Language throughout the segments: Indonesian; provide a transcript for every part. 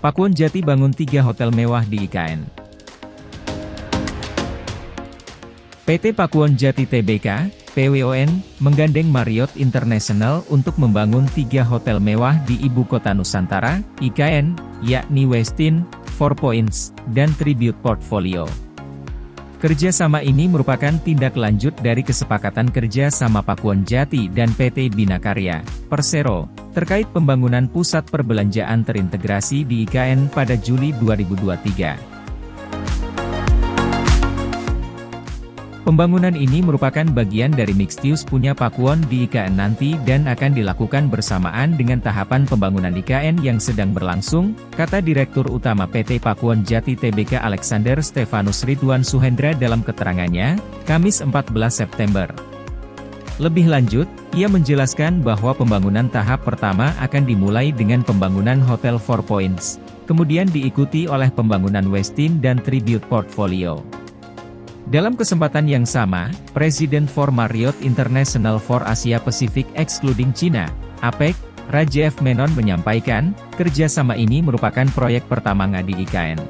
Pakuwon Jati bangun 3 hotel mewah di IKN. PT Pakuwon Jati Tbk, PWON, menggandeng Marriott International untuk membangun 3 hotel mewah di Ibu Kota Nusantara, IKN, yakni Westin, Four Points, dan Tribute Portfolio. Kerjasama ini merupakan tindak lanjut dari kesepakatan kerja sama Pakuwon Jati dan PT Bina Karya, Persero, terkait pembangunan pusat perbelanjaan terintegrasi di IKN pada Juli 2023. Pembangunan ini merupakan bagian dari mixed use punya Pakuwon di IKN nanti dan akan dilakukan bersamaan dengan tahapan pembangunan IKN yang sedang berlangsung, kata Direktur Utama PT Pakuwon Jati Tbk Alexander Stefanus Ridwan Suhendra dalam keterangannya, Kamis 14 September. Lebih lanjut, ia menjelaskan bahwa pembangunan tahap pertama akan dimulai dengan pembangunan Hotel Four Points, kemudian diikuti oleh pembangunan Westin dan Tribute Portfolio. Dalam kesempatan yang sama, Presiden for Marriott International for Asia Pacific excluding China, APEC, Raja F. Menon menyampaikan, kerjasama ini merupakan proyek pertama di IKN.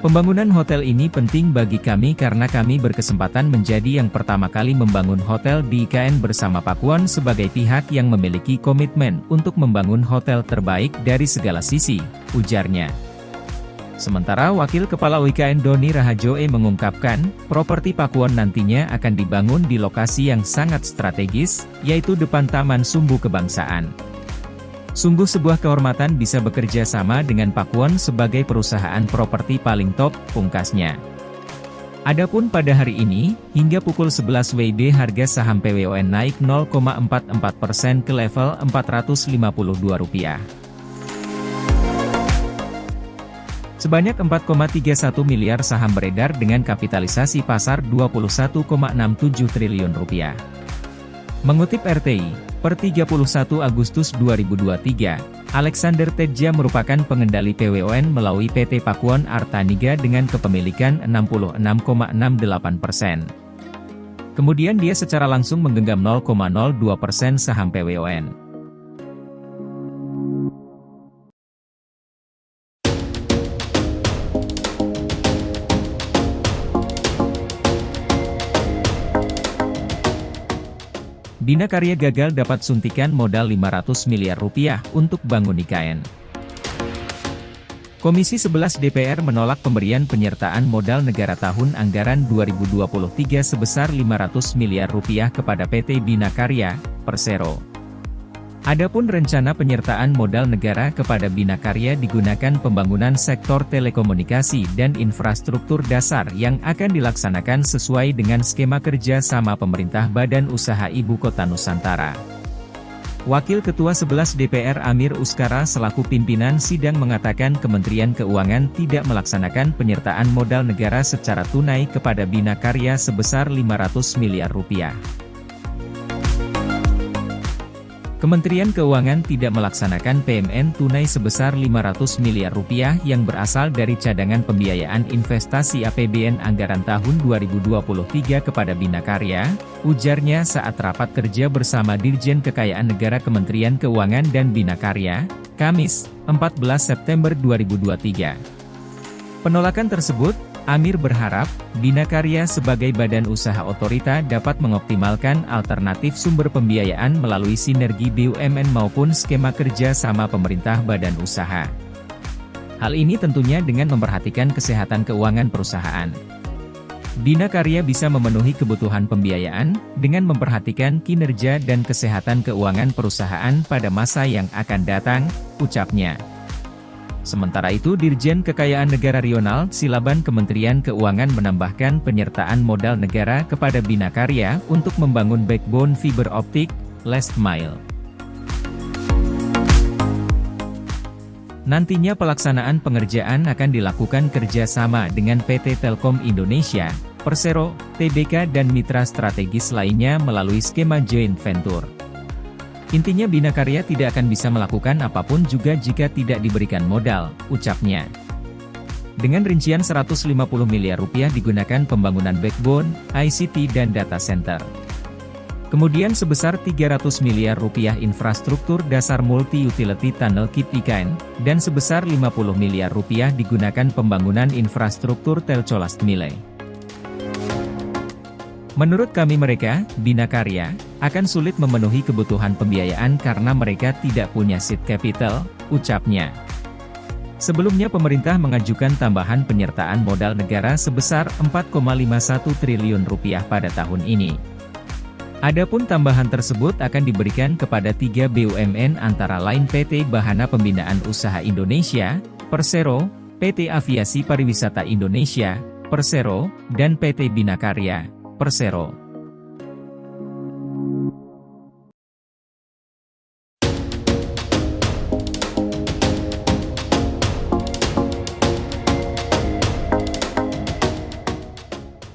Pembangunan hotel ini penting bagi kami karena kami berkesempatan menjadi yang pertama kali membangun hotel di IKN bersama Pakuwon sebagai pihak yang memiliki komitmen untuk membangun hotel terbaik dari segala sisi, ujarnya. Sementara Wakil Kepala IKN Doni Rahajoe mengungkapkan, properti Pakuwon nantinya akan dibangun di lokasi yang sangat strategis, yaitu depan Taman Sumbu Kebangsaan. Sungguh sebuah kehormatan bisa bekerja sama dengan Pakuwon sebagai perusahaan properti paling top, pungkasnya. Adapun pada hari ini, hingga pukul 11 WIB harga saham PWON naik 0,44% ke level Rp452. Sebanyak 4,31 miliar saham beredar dengan kapitalisasi pasar Rp21,67 triliun. Mengutip RTI, per 31 Agustus 2023, Alexander Tedja merupakan pengendali PWON melalui PT Pakuwon Artaniga dengan kepemilikan 66,68%. Kemudian dia secara langsung menggenggam 0,02% saham PWON. Bina Karya gagal dapat suntikan modal Rp500 miliar untuk bangun IKN. Komisi 11 DPR menolak pemberian penyertaan modal negara tahun anggaran 2023 sebesar Rp500 miliar kepada PT Bina Karya, Persero. Adapun rencana penyertaan modal negara kepada Bina Karya digunakan pembangunan sektor telekomunikasi dan infrastruktur dasar yang akan dilaksanakan sesuai dengan skema kerja sama pemerintah Badan Usaha Ibu Kota Nusantara. Wakil Ketua 11 DPR Amir Uskara selaku pimpinan sidang mengatakan Kementerian Keuangan tidak melaksanakan penyertaan modal negara secara tunai kepada Bina Karya sebesar Rp500 miliar. Kementerian Keuangan tidak melaksanakan PMN tunai sebesar Rp500 miliar yang berasal dari cadangan pembiayaan investasi APBN anggaran tahun 2023 kepada Bina Karya, ujarnya saat rapat kerja bersama Dirjen Kekayaan Negara Kementerian Keuangan dan Bina Karya, Kamis, 14 September 2023. Penolakan tersebut, Amir berharap, Bina Karya sebagai badan usaha otorita dapat mengoptimalkan alternatif sumber pembiayaan melalui sinergi BUMN maupun skema kerja sama pemerintah badan usaha. Hal ini tentunya dengan memperhatikan kesehatan keuangan perusahaan. Bina Karya bisa memenuhi kebutuhan pembiayaan, dengan memperhatikan kinerja dan kesehatan keuangan perusahaan pada masa yang akan datang, ucapnya. Sementara itu Dirjen Kekayaan Negara Rionald Silaban Kementerian Keuangan menambahkan penyertaan modal negara kepada Bina Karya untuk membangun backbone fiber optik, last mile. Nantinya pelaksanaan pengerjaan akan dilakukan kerjasama dengan PT Telkom Indonesia, Persero, Tbk dan mitra strategis lainnya melalui skema joint venture. Intinya Bina Karya tidak akan bisa melakukan apapun juga jika tidak diberikan modal, ucapnya. Dengan rincian Rp150 miliar digunakan pembangunan backbone, ICT dan data center. Kemudian sebesar 300 miliar rupiah infrastruktur dasar multi-utility tunnel KIP IKN, dan sebesar 50 miliar rupiah digunakan pembangunan infrastruktur Telcolast Mile. Menurut kami mereka, Bina Karya, akan sulit memenuhi kebutuhan pembiayaan karena mereka tidak punya seed capital, ucapnya. Sebelumnya pemerintah mengajukan tambahan penyertaan modal negara sebesar 4,51 triliun rupiah pada tahun ini. Adapun tambahan tersebut akan diberikan kepada 3 BUMN antara lain PT Bahana Pembinaan Usaha Indonesia, Persero, PT Aviasi Pariwisata Indonesia, Persero, dan PT Bina Karya, Persero.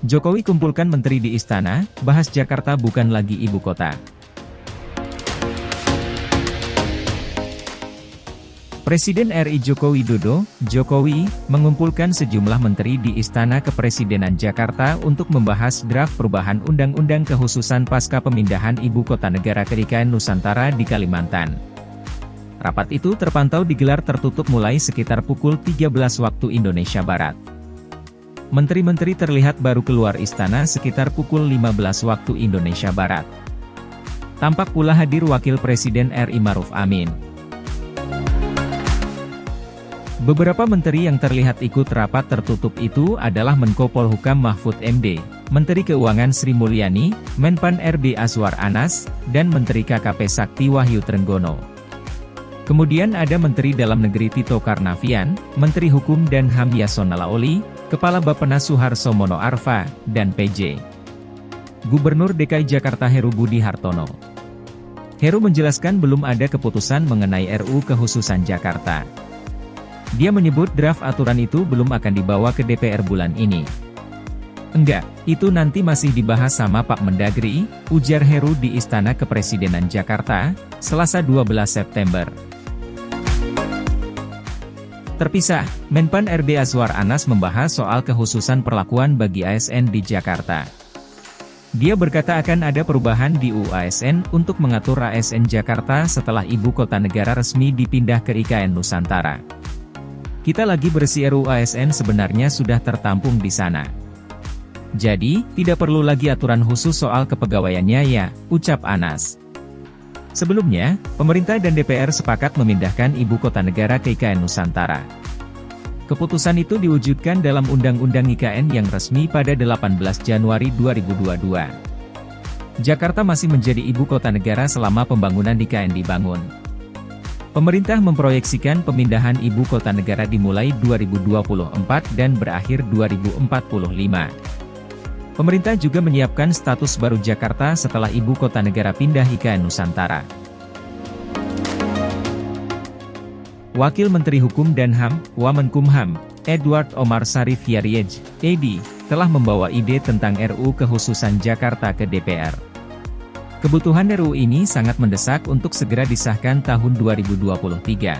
Jokowi kumpulkan menteri di istana, bahas Jakarta bukan lagi ibu kota. Presiden RI Joko Widodo, Jokowi, mengumpulkan sejumlah menteri di Istana Kepresidenan Jakarta untuk membahas draft perubahan undang-undang kekhususan pasca pemindahan ibu kota negara ke IKN Nusantara di Kalimantan. Rapat itu terpantau digelar tertutup mulai sekitar pukul 13 waktu Indonesia Barat. Menteri-menteri terlihat baru keluar istana sekitar pukul 15 waktu Indonesia Barat. Tampak pula hadir Wakil Presiden RI Maruf Amin. Beberapa menteri yang terlihat ikut rapat tertutup itu adalah Menko Polhukam Mahfud MD, Menteri Keuangan Sri Mulyani, Menpan RB Azwar Anas, dan Menteri KKP Sakti Wahyu Trenggono. Kemudian ada Menteri Dalam Negeri Tito Karnavian, Menteri Hukum dan HAM Yasona Laoli, Kepala Bappenas Suharso Mono Arfa, dan PJ Gubernur DKI Jakarta Heru Budi Hartono. Heru menjelaskan belum ada keputusan mengenai RUU kekhususan Jakarta. Dia menyebut draft aturan itu belum akan dibawa ke DPR bulan ini. Enggak, itu nanti masih dibahas sama Pak Mendagri, ujar Heru di Istana Kepresidenan Jakarta, Selasa 12 September. Terpisah, Menpan RB Azwar Anas membahas soal kekhususan perlakuan bagi ASN di Jakarta. Dia berkata akan ada perubahan di UU ASN untuk mengatur ASN Jakarta setelah ibu kota negara resmi dipindah ke IKN Nusantara. Kita lagi bersih RUU ASN sebenarnya sudah tertampung di sana. Jadi, tidak perlu lagi aturan khusus soal kepegawaiannya ya, ucap Anas. Sebelumnya, pemerintah dan DPR sepakat memindahkan ibu kota negara ke IKN Nusantara. Keputusan itu diwujudkan dalam Undang-Undang IKN yang resmi pada 18 Januari 2022. Jakarta masih menjadi ibu kota negara selama pembangunan IKN dibangun. Pemerintah memproyeksikan pemindahan ibu kota negara dimulai 2024 dan berakhir 2045. Pemerintah juga menyiapkan status baru Jakarta setelah ibu kota negara pindah IKN Nusantara. Wakil Menteri Hukum dan HAM, Wamenkumham, Edward Omar Sarif Yariej, ED, telah membawa ide tentang RUU kekhususan Jakarta ke DPR. Kebutuhan RUU ini sangat mendesak untuk segera disahkan tahun 2023.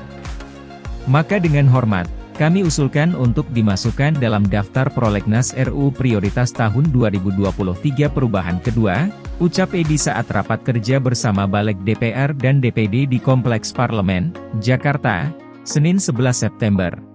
Maka dengan hormat, kami usulkan untuk dimasukkan dalam daftar prolegnas RUU prioritas tahun 2023 perubahan kedua, ucap Edi saat rapat kerja bersama Balik DPR dan DPD di Kompleks Parlemen, Jakarta, Senin 11 September.